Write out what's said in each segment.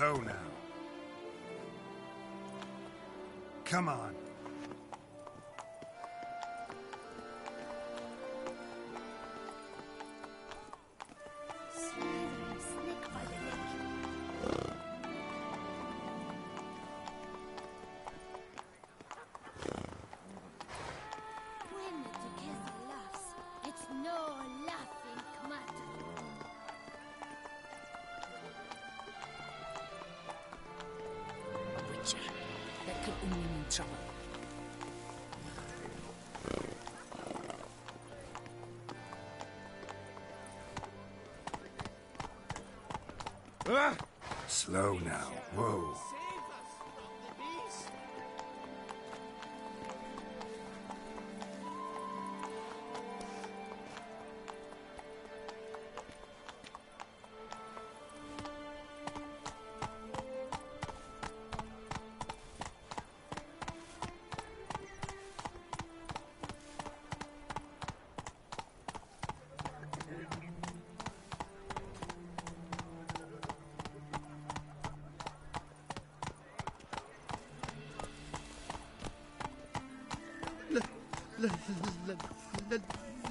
Slow now. Come on. That could only mean trouble. Slow now. Whoa.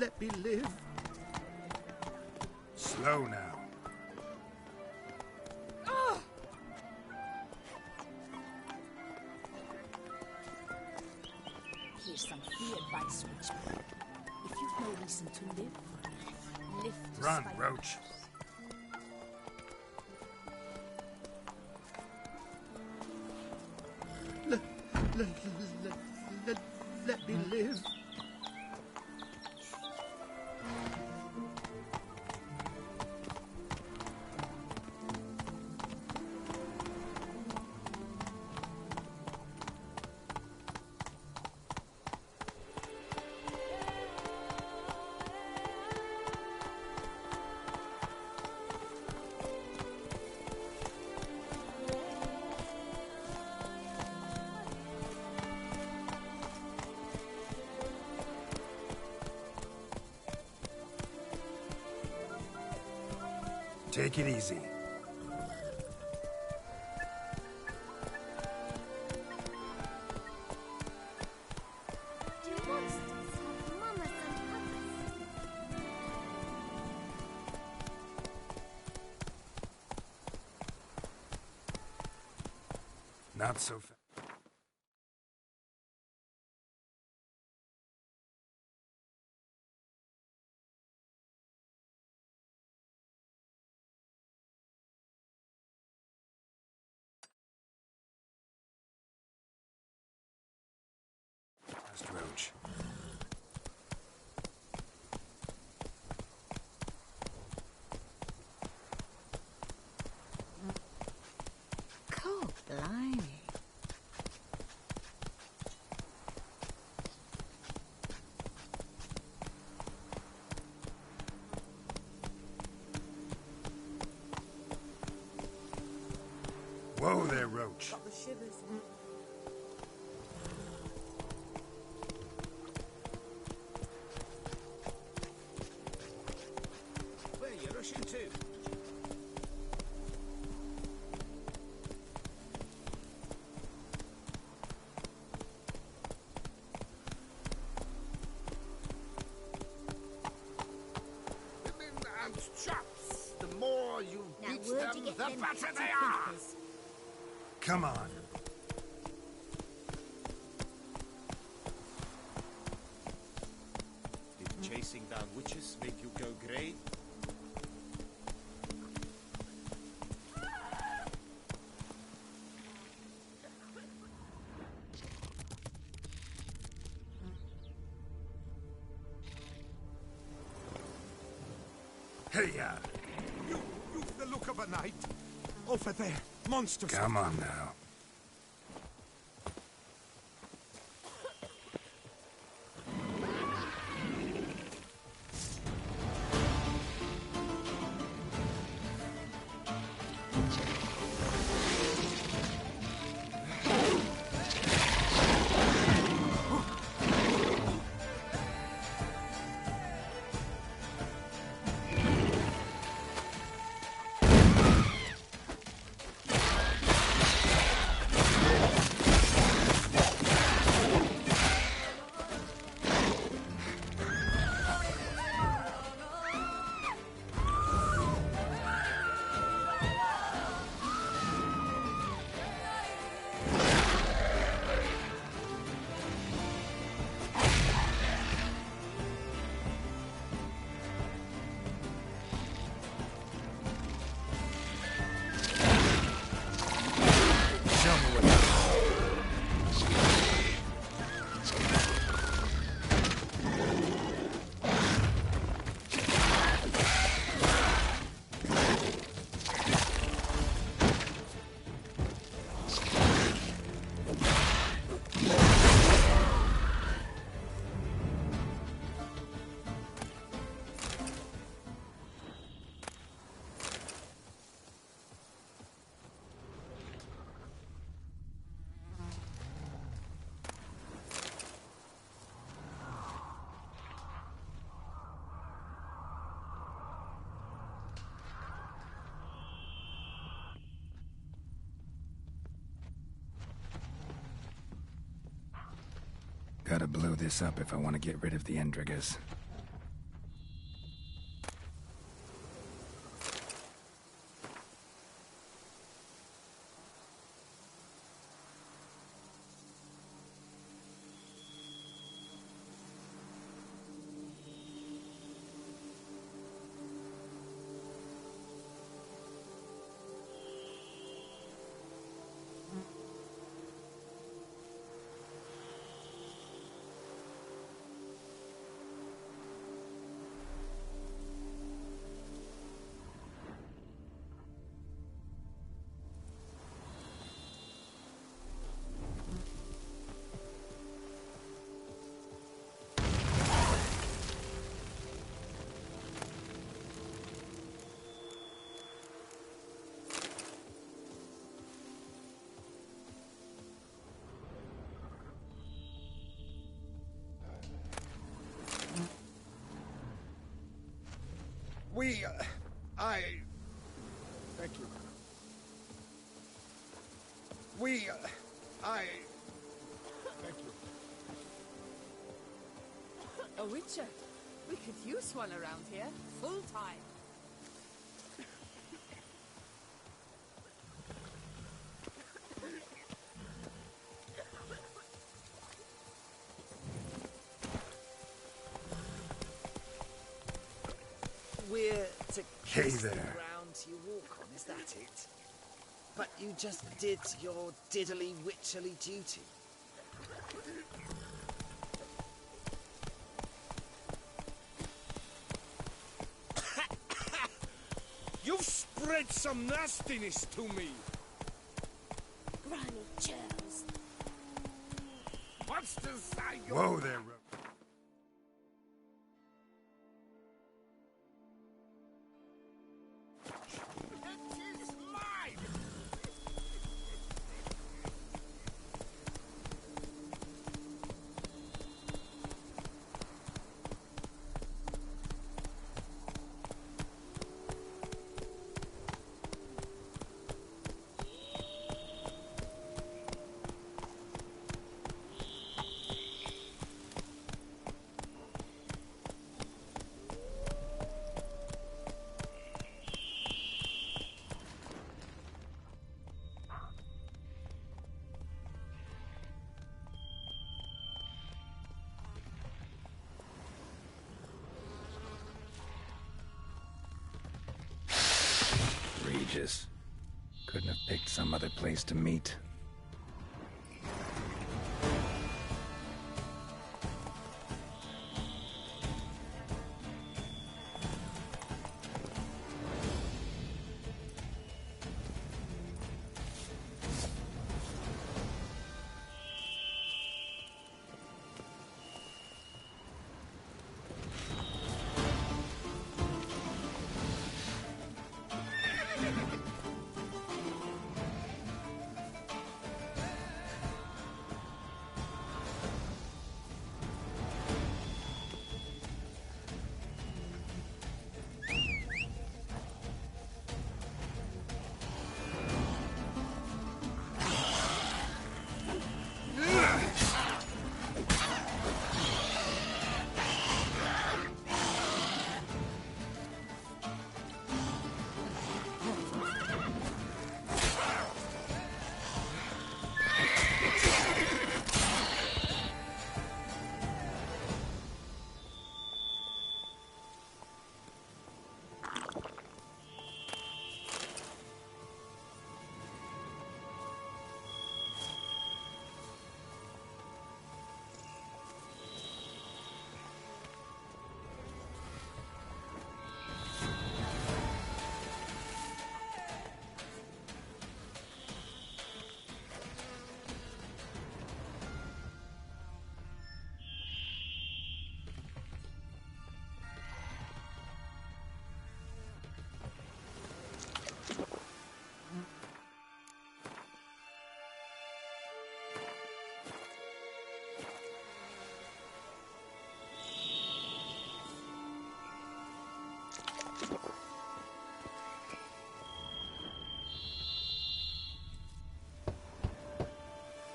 Let me live. Slow now. Here's some free advice, Richmond. If you've no reason to live, live to Run, spite Roach. Let me live. Take it easy. Not so fast. Roach. Cool, blimey. Whoa there, Roach. Got the shivers. Where are you rushing to? Women and chaps. The more you Now, beat where'd them, you get the them better catty they are. pimpers? Come on. Did chasing down witches make you go grey? Hey-ya. You've the look of a knight. Over there, monsters. Come on now. gotta blow this up if I want to get rid of the Endriggers. Thank you. Thank you. A witcher. We could use one around here, full time. We're to Hey kiss the there. ground you walk on, is that it? But you just did your diddly witcherly duty. You've spread some nastiness to me. Granny Charles. What's to say you? Whoa there, It is mine. Regis. Couldn't have picked some other place to meet.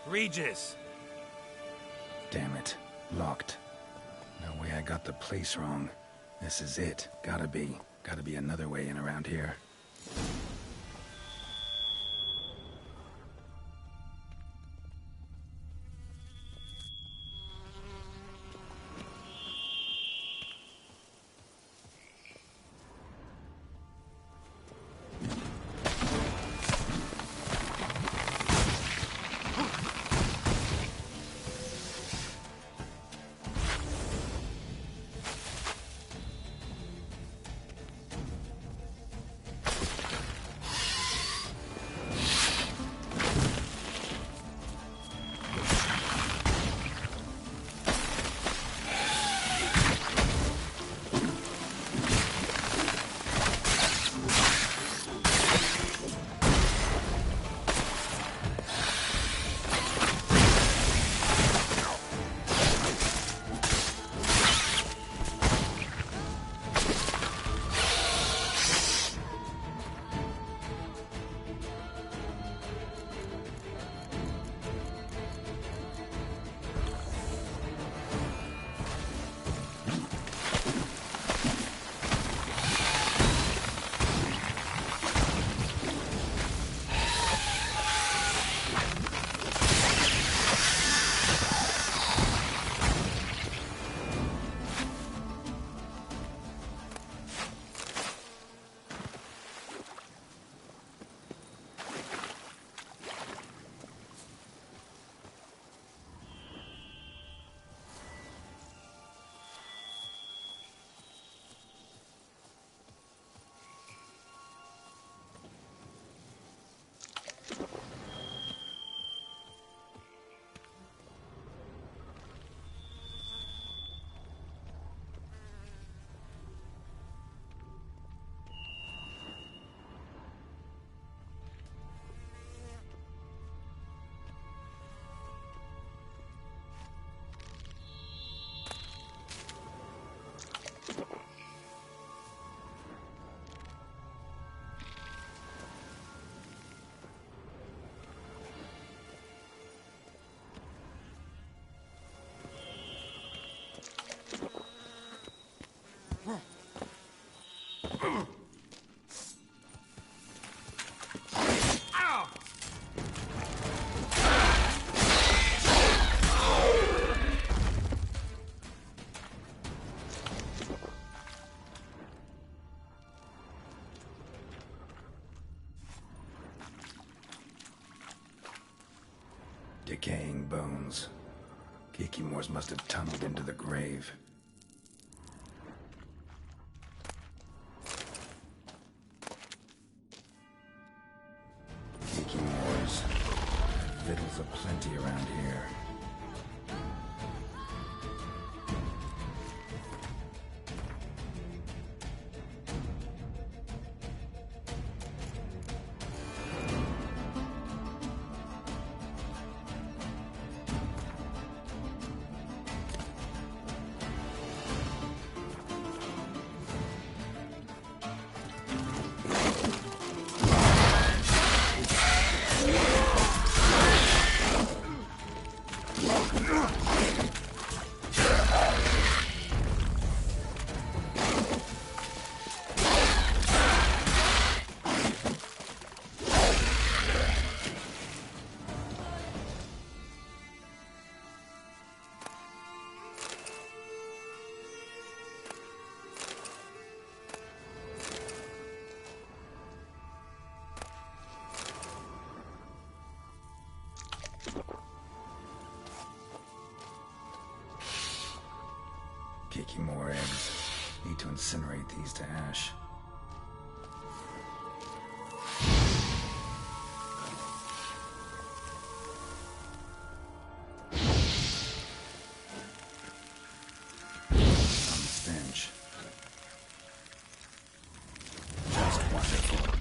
Regis! Damn it. Locked. No way I got the place wrong. This is it. Gotta be. Gotta be another way in around here. Decaying bones. Kikimores must have tunneled into the grave. Kikimores. Victuals aplenty around here. Kikimore eggs. Need to incinerate these to ash. Some stench. Just wonderful.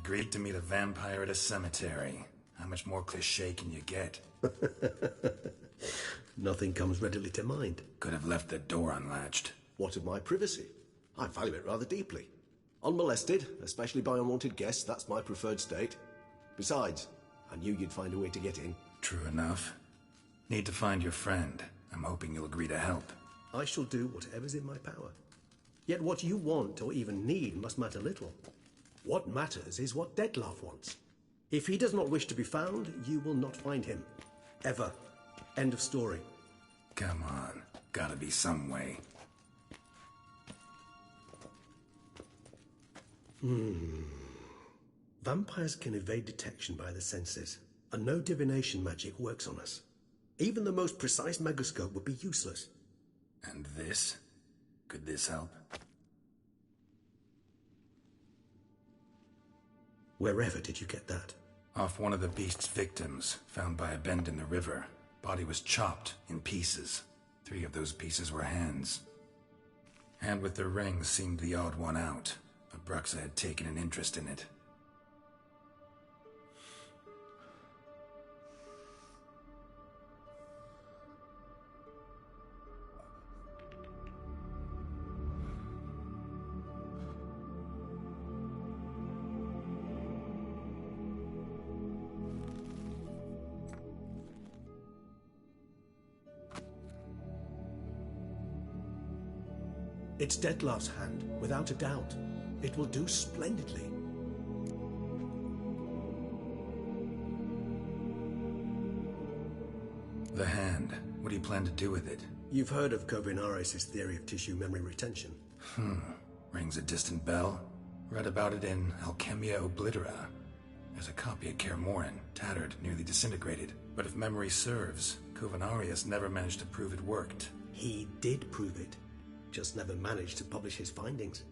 Agreed to meet a vampire at a cemetery. How much more cliché can you get? Nothing comes readily to mind. Could have left the door unlatched. What of my privacy? I value it rather deeply. Unmolested, especially by unwanted guests, that's my preferred state. Besides, I knew you'd find a way to get in. True enough. Need to find your friend. I'm hoping you'll agree to help. I shall do whatever's in my power. Yet what you want or even need must matter little. What matters is what Dettlaff wants. If he does not wish to be found, you will not find him. Ever. End of story. Come on. Gotta be some way. Vampires can evade detection by the senses, and no divination magic works on us. Even the most precise megoscope would be useless. And this? Could this help? Wherever did you get that? Off one of the beast's victims, found by a bend in the river. Body was chopped in pieces. 3 of those pieces were hands. Hand with the ring seemed the odd one out. Abruxa had taken an interest in it. It's Dettlaff's hand, without a doubt. It will do splendidly. The hand. What do you plan to do with it? You've heard of Kovinaris' theory of tissue memory retention. Rings a distant bell. Read about it in Alchemia Oblitera. There's a copy at Kaer Morhen, tattered, nearly disintegrated. But if memory serves, Kovinaris never managed to prove it worked. He did prove it, just never managed to publish his findings.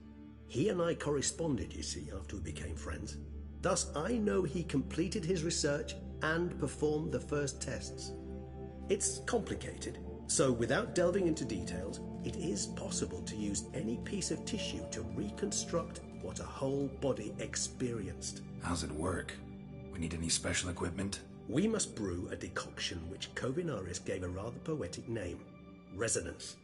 He and I corresponded, you see, after we became friends. Thus, I know he completed his research and performed the first tests. It's complicated, so without delving into details, it is possible to use any piece of tissue to reconstruct what a whole body experienced. How's it work? We need any special equipment? We must brew a decoction which Kovinaris gave a rather poetic name, resonance.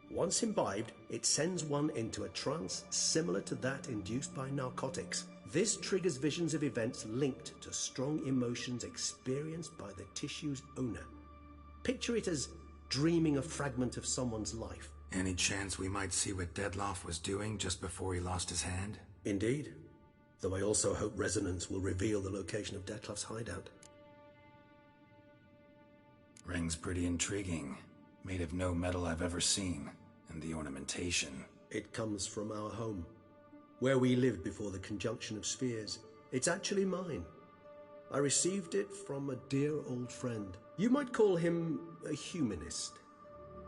Once imbibed, it sends one into a trance similar to that induced by narcotics. This triggers visions of events linked to strong emotions experienced by the tissue's owner. Picture it as dreaming a fragment of someone's life. Any chance we might see what Dettlaff was doing just before he lost his hand? Indeed. Though I also hope resonance will reveal the location of Dettlaff's hideout. Ring's pretty intriguing. Made of no metal I've ever seen. And the ornamentation. It comes from our home, where we lived before the conjunction of spheres. It's actually mine. I received it from a dear old friend. You might call him a humanist.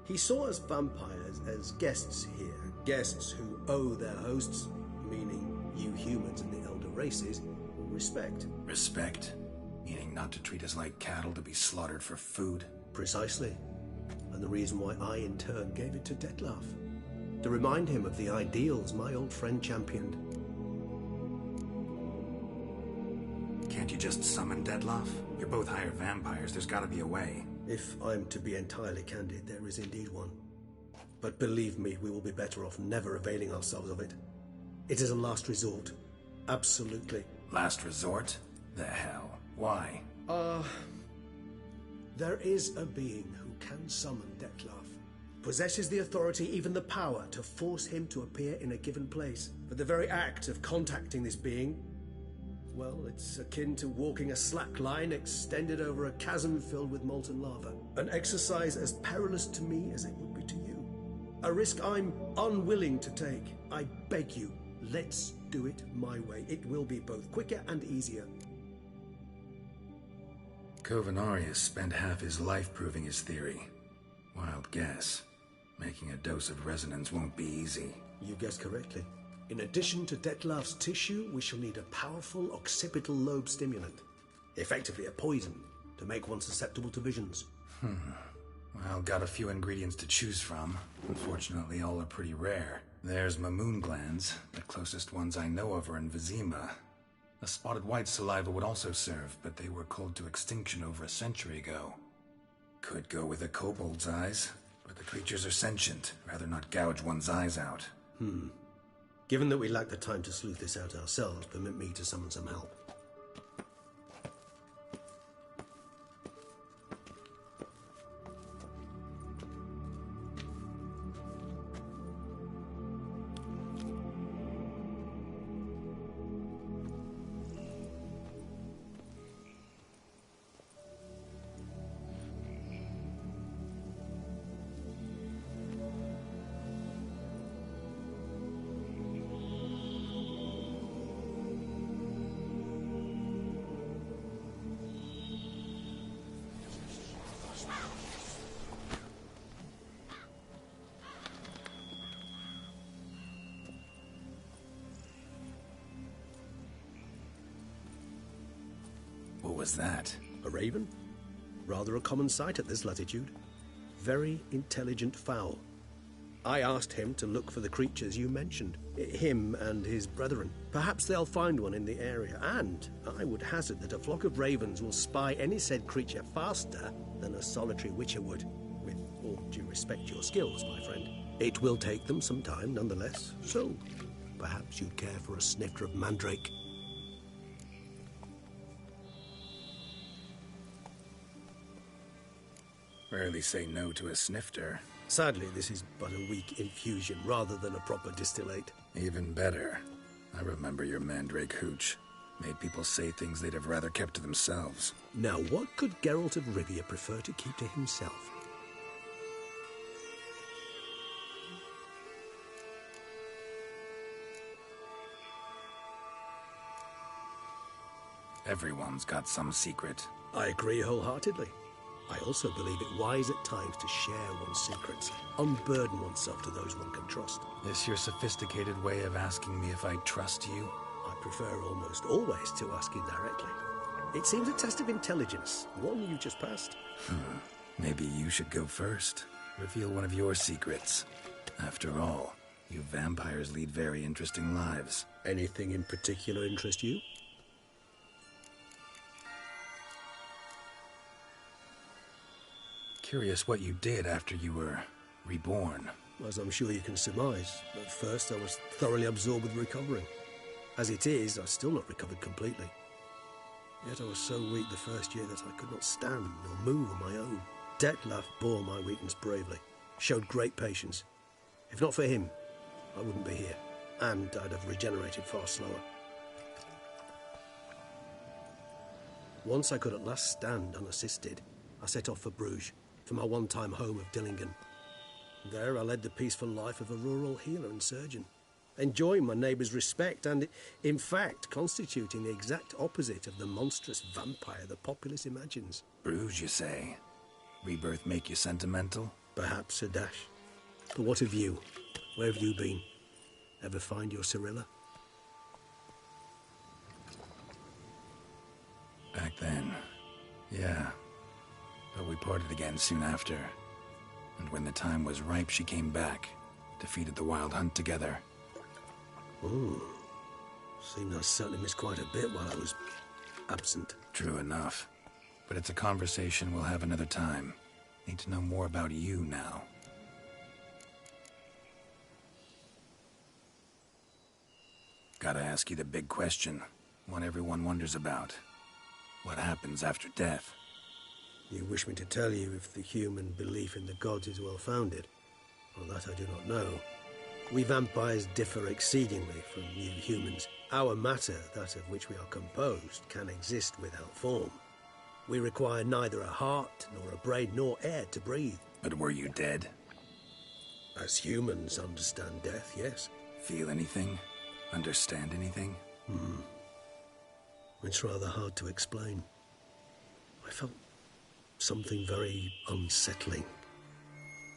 He saw us vampires as guests here, guests who owe their hosts, meaning you humans and the elder races, respect. Respect? Meaning not to treat us like cattle to be slaughtered for food? Precisely. And the reason why I, in turn, gave it to Dettlaff. To remind him of the ideals my old friend championed. Can't you just summon Dettlaff? You're both hired vampires, there's gotta be a way. If I'm to be entirely candid, there is indeed one. But believe me, we will be better off never availing ourselves of it. It is a last resort. Absolutely. Last resort? The hell? Why? There is a being who can summon Dettlaff. Possesses the authority, even the power, to force him to appear in a given place. But the very act of contacting this being, well, it's akin to walking a slack line extended over a chasm filled with molten lava. An exercise as perilous to me as it would be to you. A risk I'm unwilling to take. I beg you, let's do it my way. It will be both quicker and easier. Kovinaris spent half his life proving his theory. Wild guess. Making a dose of resonance won't be easy. You guessed correctly. In addition to Dettlaff's tissue, we shall need a powerful occipital lobe stimulant. Effectively a poison, to make one susceptible to visions. Well, got a few ingredients to choose from. Unfortunately, all are pretty rare. There's Mamoon glands. The closest ones I know of are in Vizima. A spotted white saliva would also serve, but they were cold to extinction over a century ago. Could go with a kobold's eyes, but the creatures are sentient. Rather not gouge one's eyes out. Given that we lack the time to sleuth this out ourselves, permit me to summon some help. What was that? A raven? Rather a common sight at this latitude. Very intelligent fowl. I asked him to look for the creatures you mentioned. Him and his brethren. Perhaps they'll find one in the area, and I would hazard that a flock of ravens will spy any said creature faster than a solitary witcher would. With all due respect to your skills, my friend. It will take them some time, nonetheless. So, perhaps you'd care for a snifter of mandrake. Rarely say no to a snifter. Sadly, this is but a weak infusion rather than a proper distillate. Even better. I remember your mandrake hooch. Made people say things they'd have rather kept to themselves. Now, what could Geralt of Rivia prefer to keep to himself? Everyone's got some secret. I agree wholeheartedly. I also believe it wise at times to share one's secrets, unburden oneself to those one can trust. This your sophisticated way of asking me if I trust you? I prefer almost always to ask you directly. It seems a test of intelligence, one you just passed. Maybe you should go first. Reveal one of your secrets. After all, you vampires lead very interesting lives. Anything in particular interest you? Curious what you did after you were reborn. As I'm sure you can surmise, at first I was thoroughly absorbed with recovering. As it is, I've still not recovered completely. Yet I was so weak the first year that I could not stand or move on my own. Detlef bore my weakness bravely, showed great patience. If not for him, I wouldn't be here, and I'd have regenerated far slower. Once I could at last stand unassisted, I set off for Bruges, for my one-time home of Dillingen. There I led the peaceful life of a rural healer and surgeon, enjoying my neighbours' respect and, in fact, constituting the exact opposite of the monstrous vampire the populace imagines. Bruges, you say? Rebirth make you sentimental? Perhaps a dash. But what of you? Where have you been? Ever find your Cyrilla? Back then, yeah. But we parted again soon after. And when the time was ripe, she came back. Defeated the Wild Hunt together. Ooh. Seemed I certainly missed quite a bit while I was absent. True enough. But it's a conversation we'll have another time. Need to know more about you now. Gotta ask you the big question. One everyone wonders about. What happens after death? You wish me to tell you if the human belief in the gods is well-founded? Well, that I do not know. We vampires differ exceedingly from you humans. Our matter, that of which we are composed, can exist without form. We require neither a heart, nor a brain, nor air to breathe. But were you dead? As humans understand death, yes. Feel anything? Understand anything? It's rather hard to explain. I felt something very unsettling.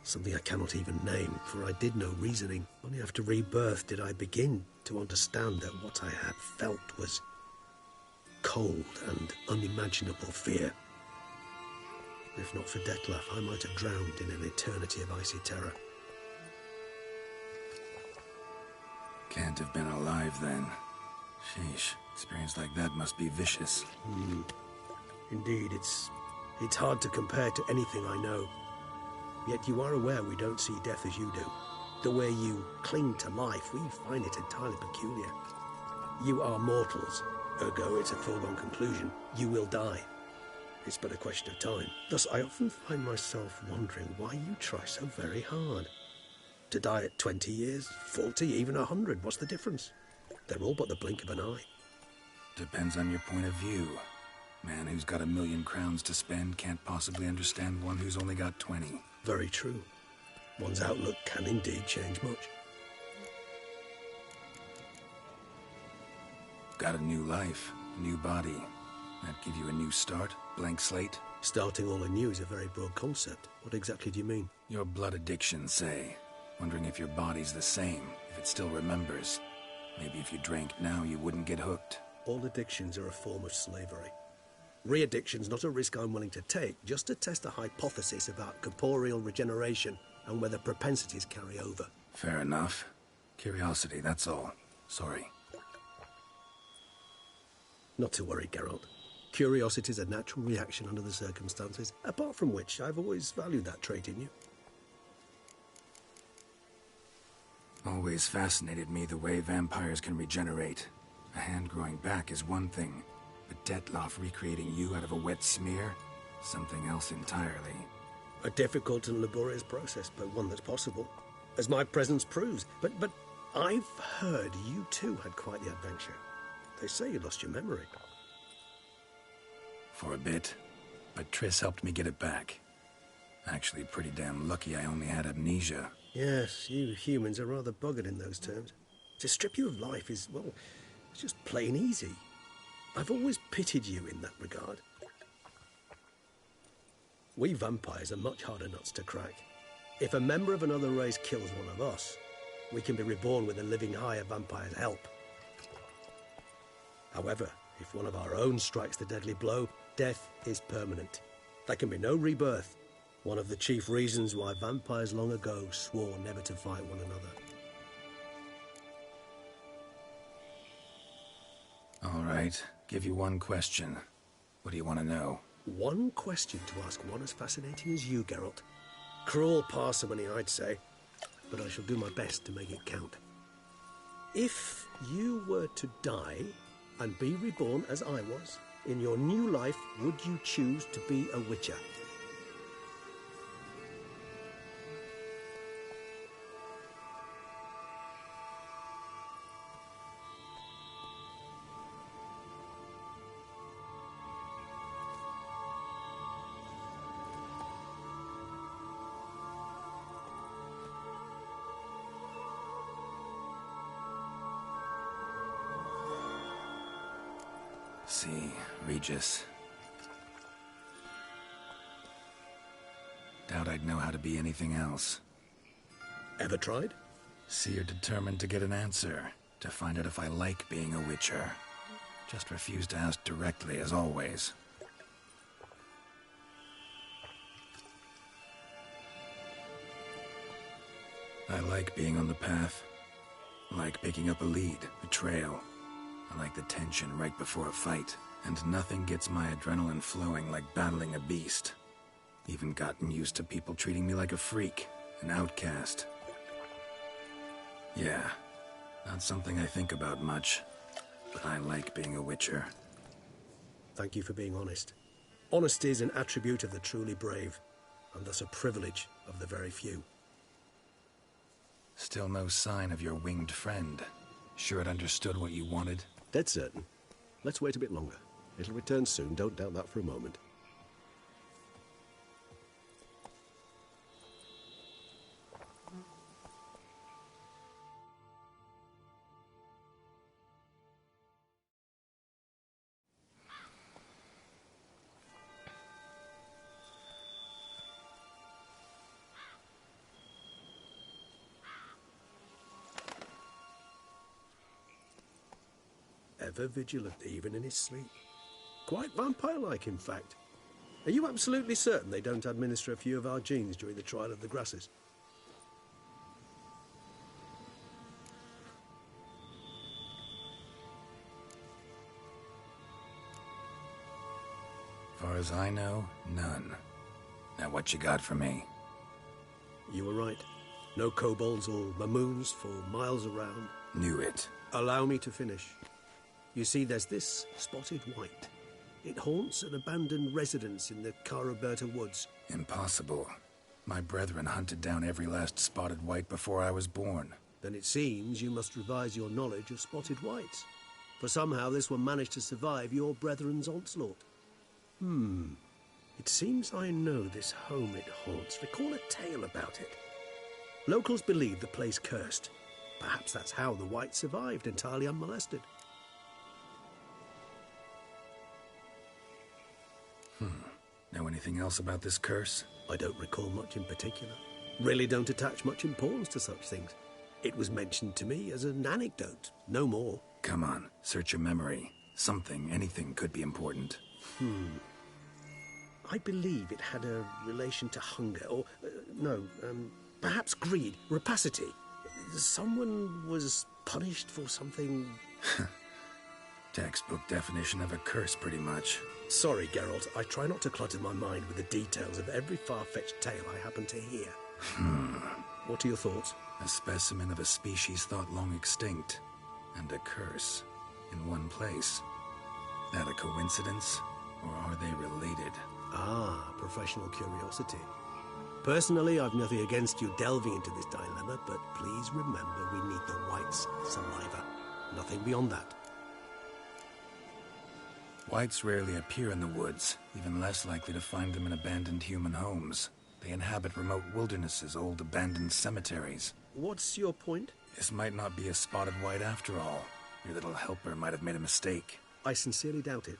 Something I cannot even name, for I did no reasoning. Only after rebirth did I begin to understand that what I had felt was cold and unimaginable fear. If not for Detlef, I might have drowned in an eternity of icy terror. Can't have been alive then. Sheesh. Experience like that must be vicious. Indeed, it's hard to compare to anything I know. Yet you are aware we don't see death as you do. The way you cling to life, we find it entirely peculiar. You are mortals, ergo it's a foregone conclusion. You will die. It's but a question of time. Thus, I often find myself wondering why you try so very hard. To die at 20 years, 40, even 100, what's the difference? They're all but the blink of an eye. Depends on your point of view. Man who's got 1,000,000 crowns to spend can't possibly understand one who's only got 20. Very true. One's outlook can indeed change much. Got a new life, a new body. That give you a new start? Blank slate? Starting all anew is a very broad concept. What exactly do you mean? Your blood addiction, say. Wondering if your body's the same, if it still remembers. Maybe if you drank now, you wouldn't get hooked. All addictions are a form of slavery. Re-addiction's not a risk I'm willing to take, just to test a hypothesis about corporeal regeneration and whether propensities carry over. Fair enough. Curiosity, that's all. Sorry. Not to worry, Geralt. Curiosity's a natural reaction under the circumstances, apart from which I've always valued that trait in you. Always fascinated me the way vampires can regenerate. A hand growing back is one thing, but Detloff recreating you out of a wet smear? Something else entirely. A difficult and laborious process, but one that's possible, as my presence proves. But I've heard you too had quite the adventure. They say you lost your memory. For a bit, but Triss helped me get it back. Actually, pretty damn lucky I only had amnesia. Yes, you humans are rather buggered in those terms. To strip you of life is, well, it's just plain easy. I've always pitied you in that regard. We vampires are much harder nuts to crack. If a member of another race kills one of us, we can be reborn with a living higher vampire's help. However, if one of our own strikes the deadly blow, death is permanent. There can be no rebirth. One of the chief reasons why vampires long ago swore never to fight one another. All right, give you one question. What do you want to know? One question to ask one as fascinating as you, Geralt. Cruel parsimony, I'd say, but I shall do my best to make it count. If you were to die and be reborn as I was, in your new life, would you choose to be a witcher? See, Regis. Doubt I'd know how to be anything else. Ever tried? See, you're determined to get an answer, to find out if I like being a witcher. Just refuse to ask directly, as always. I like being on the path. I like picking up a lead, a trail. I like the tension right before a fight. And nothing gets my adrenaline flowing like battling a beast. Even gotten used to people treating me like a freak, an outcast. Yeah, not something I think about much, but I like being a witcher. Thank you for being honest. Honesty is an attribute of the truly brave, and thus a privilege of the very few. Still no sign of your winged friend. Sure it understood what you wanted? Dead certain. Let's wait a bit longer. It'll return soon, don't doubt that for a moment. Ever vigilant, even in his sleep. Quite vampire-like, in fact. Are you absolutely certain they don't administer a few of our genes during the trial of the grasses? as I know, none. Now what you got for me? You were right. No kobolds or mamoons for miles around. Knew it. Allow me to finish. You see, there's this spotted white. It haunts an abandoned residence in the Caraberta woods. Impossible. My brethren hunted down every last spotted white before I was born. Then it seems you must revise your knowledge of spotted whites. For somehow this one managed to survive your brethren's onslaught. It seems I know this home it haunts. Recall a tale about it. Locals believe the place cursed. Perhaps that's how the white survived entirely unmolested. Know anything else about this curse? I don't recall much in particular. Really don't attach much importance to such things. It was mentioned to me as an anecdote, no more. Come on, search your memory. Something, anything could be important. I believe it had a relation to hunger, or, perhaps greed, rapacity. Someone was punished for something... Textbook definition of a curse, pretty much. Sorry, Geralt, I try not to clutter my mind with the details of every far-fetched tale I happen to hear. What are your thoughts? A specimen of a species thought long extinct, and a curse in one place. That a coincidence, or are they related? Ah, professional curiosity. Personally, I've nothing against you delving into this dilemma, but please remember we need the white's saliva. Nothing beyond that. Whites rarely appear in the woods, even less likely to find them in abandoned human homes. They inhabit remote wildernesses, old abandoned cemeteries. What's your point? This might not be a spotted white after all. Your little helper might have made a mistake. I sincerely doubt it.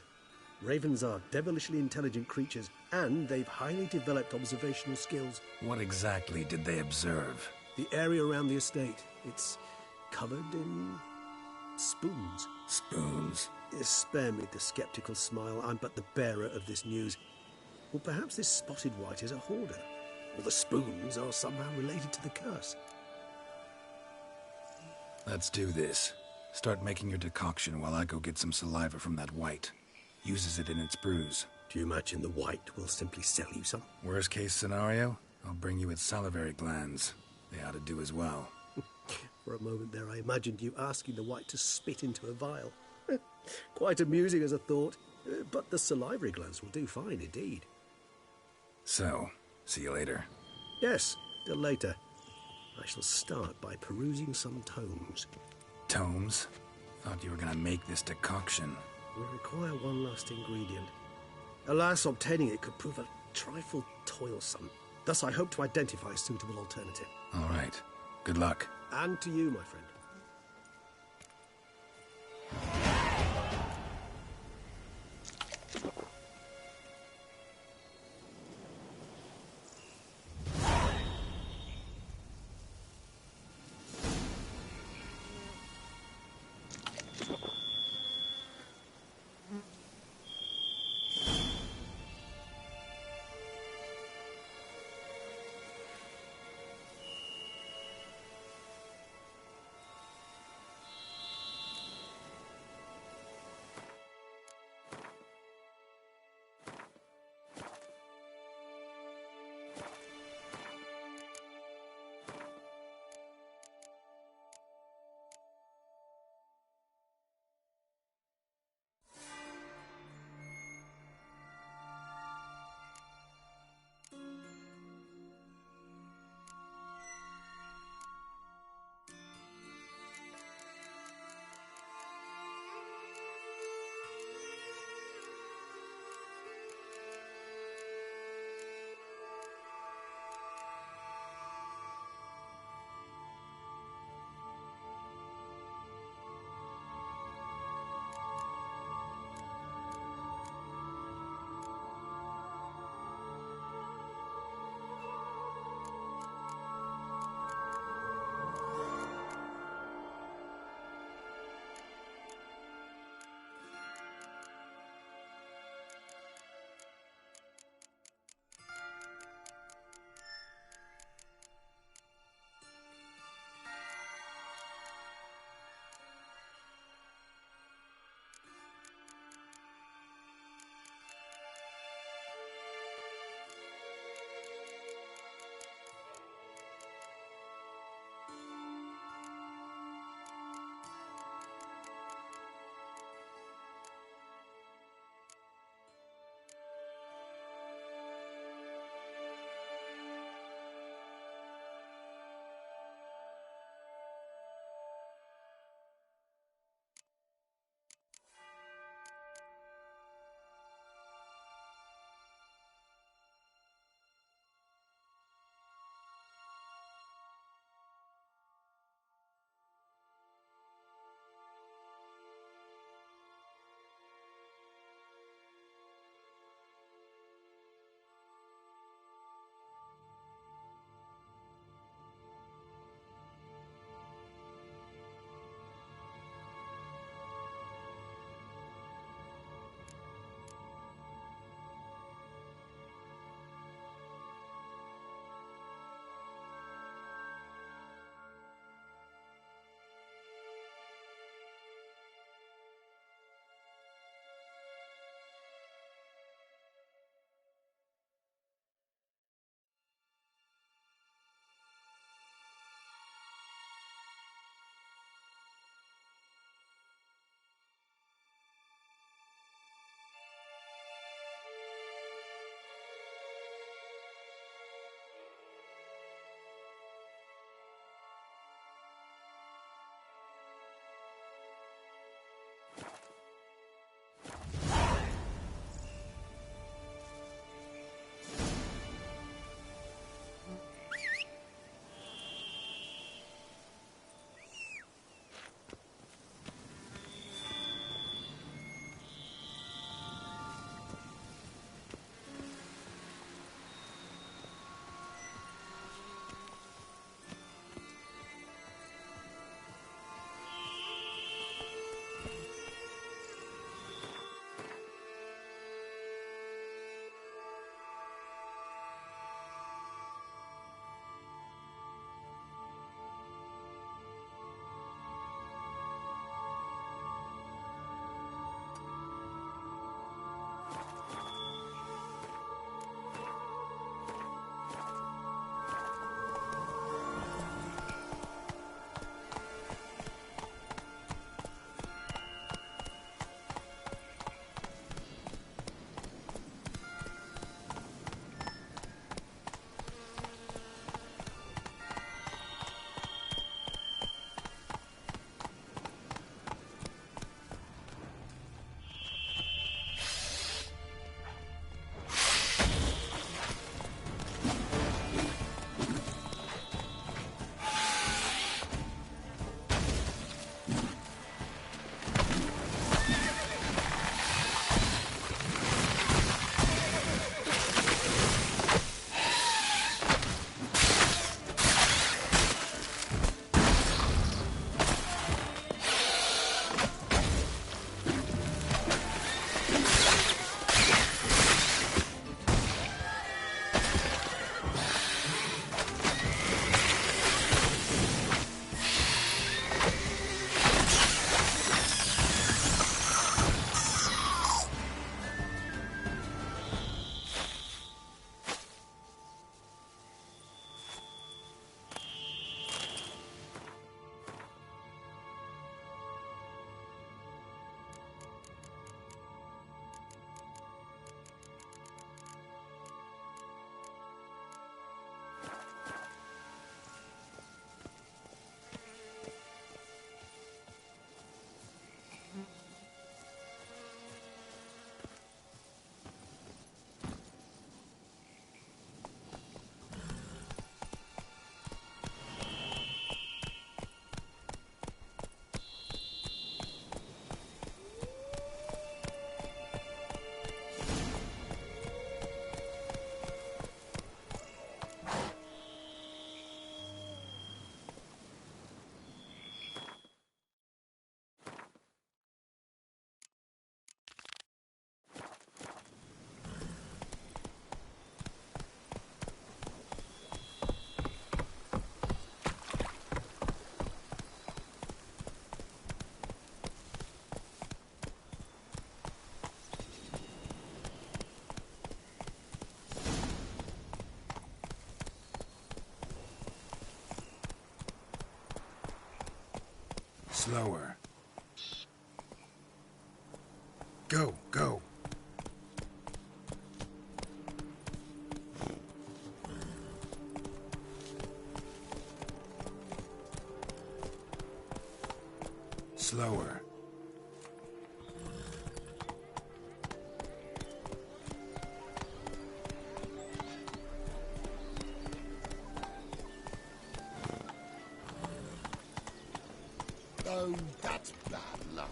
Ravens are devilishly intelligent creatures, and they've highly developed observational skills. What exactly did they observe? The area around the estate, it's covered in spoons. Spoons? Spare me the skeptical smile. I'm but the bearer of this news. Or perhaps this spotted white is a hoarder. Or the spoons are somehow related to the curse. Let's do this. Start making your decoction while I go get some saliva from that white. Uses it in its brews. Do you imagine the white will simply sell you some? Worst case scenario, I'll bring you its salivary glands. They ought to do as well. For a moment there I imagined you asking the white to spit into a vial. Quite amusing as a thought, but the salivary glands will do fine indeed. So, see you later. Yes, till later. I shall start by perusing some tomes. Tomes? Thought you were gonna make this decoction. We require one last ingredient. Alas, obtaining it could prove a trifle toilsome. Thus I hope to identify a suitable alternative. All right. Good luck. And to you, my friend. Slower. Go, go. Slower. Oh, that's bad luck.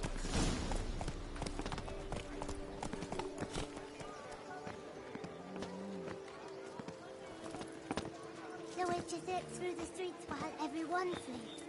The witches zip through the streets while everyone flees.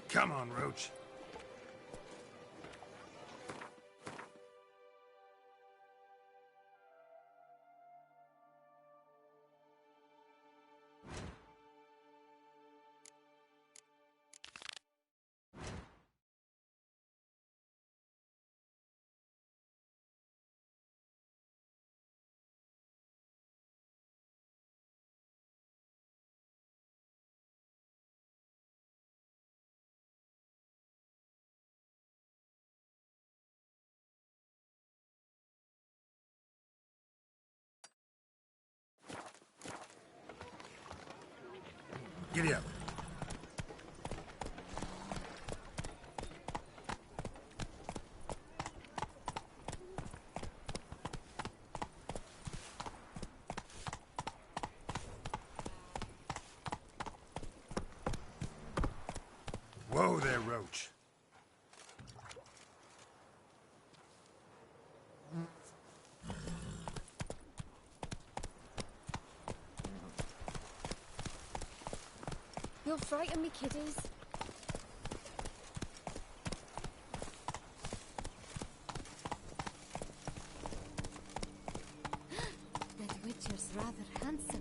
Come on, Roach. Giddy up. Whoa there, Roach. You'll frighten me, kiddies. That Witcher's rather handsome.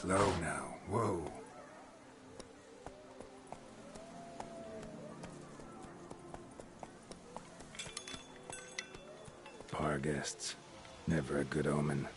Slow now. Whoa. Bar guests. Never a good omen.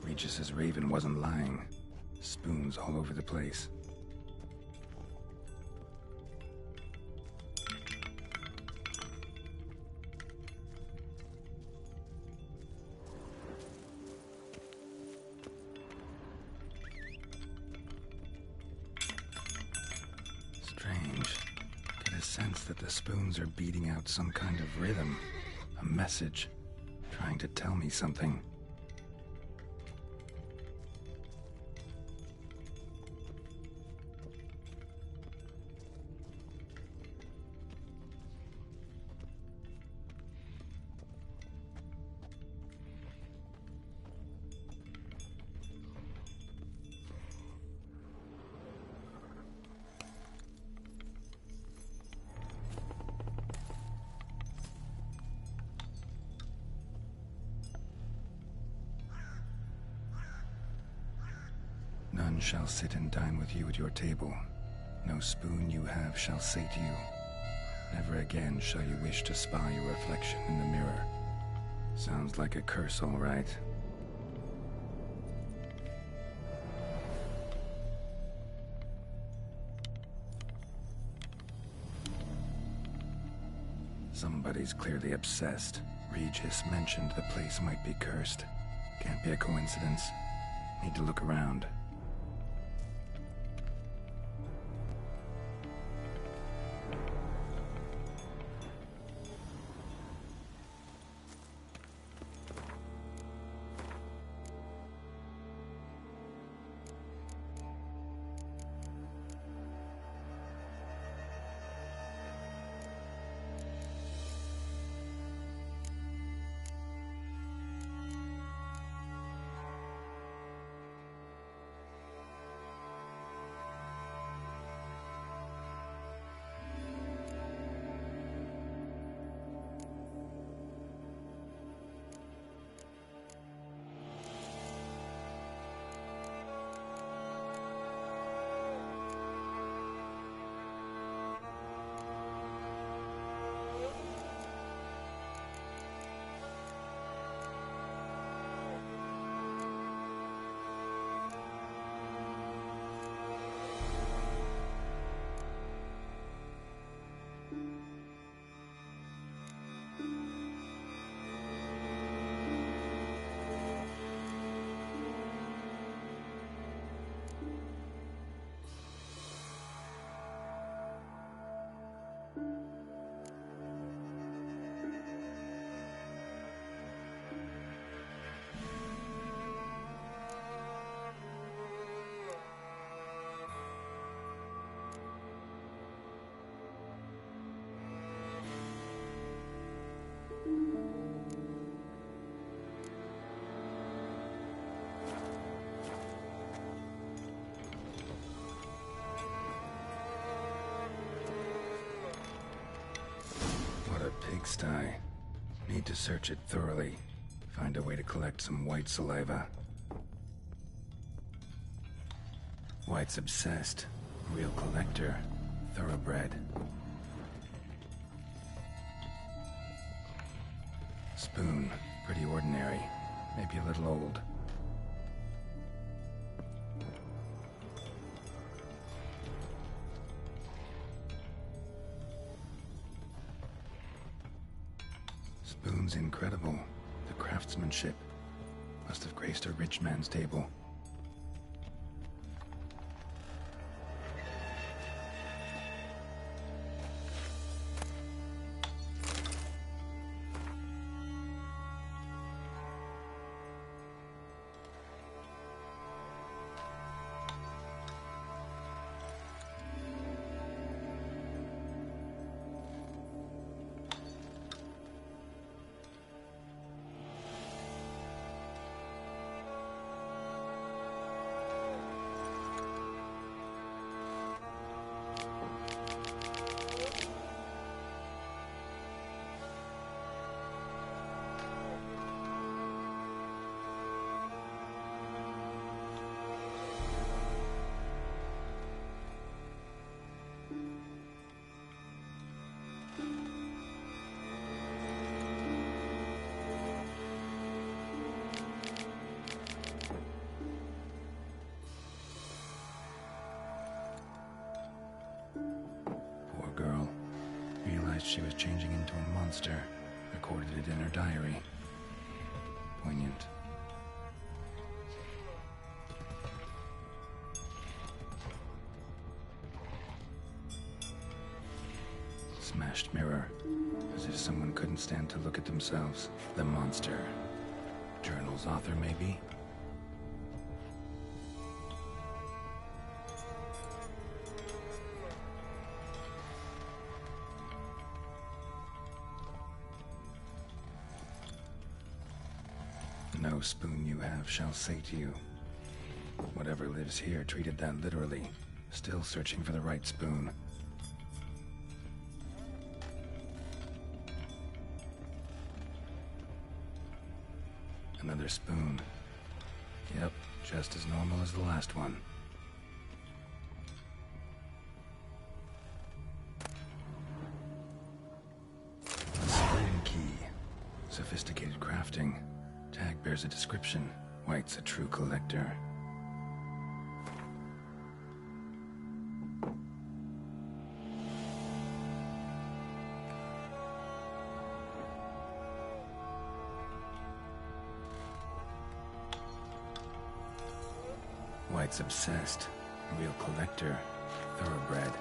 Regis's raven wasn't lying. Spoons all over the place. Strange. Get a sense that the spoons are beating out some kind of rhythm. A message. Trying to tell me something. None shall sit and dine with you at your table. No spoon you have shall sate you. Never again shall you wish to spy your reflection in the mirror. Sounds like a curse, all right. Somebody's clearly obsessed. Regis mentioned the place might be cursed. Can't be a coincidence. Need to look around. must I? Need to search it thoroughly. Find a way to collect some white saliva. White's obsessed. Real collector. Thoroughbred. Spoon. Pretty ordinary. Maybe a little old. Spoon's incredible. The craftsmanship must have graced a rich man's table. Poor girl. Realized she was changing into a monster. Recorded it in her diary. Poignant. Smashed mirror. As if someone couldn't stand to look at themselves. The monster. Journal's author, maybe? No spoon you have shall sate you. Whatever lives here treated that literally. Still searching for the right spoon. Another spoon. Yep, just as normal as the last one. A spoon key. Sophisticated crafting. Tag bears a description. White's a true collector. White's obsessed. A real collector. Thoroughbred.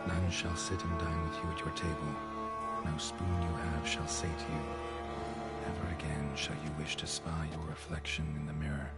None shall sit and dine with you at your table. No spoon you have shall sate you. Never again shall you wish to spy your reflection in the mirror.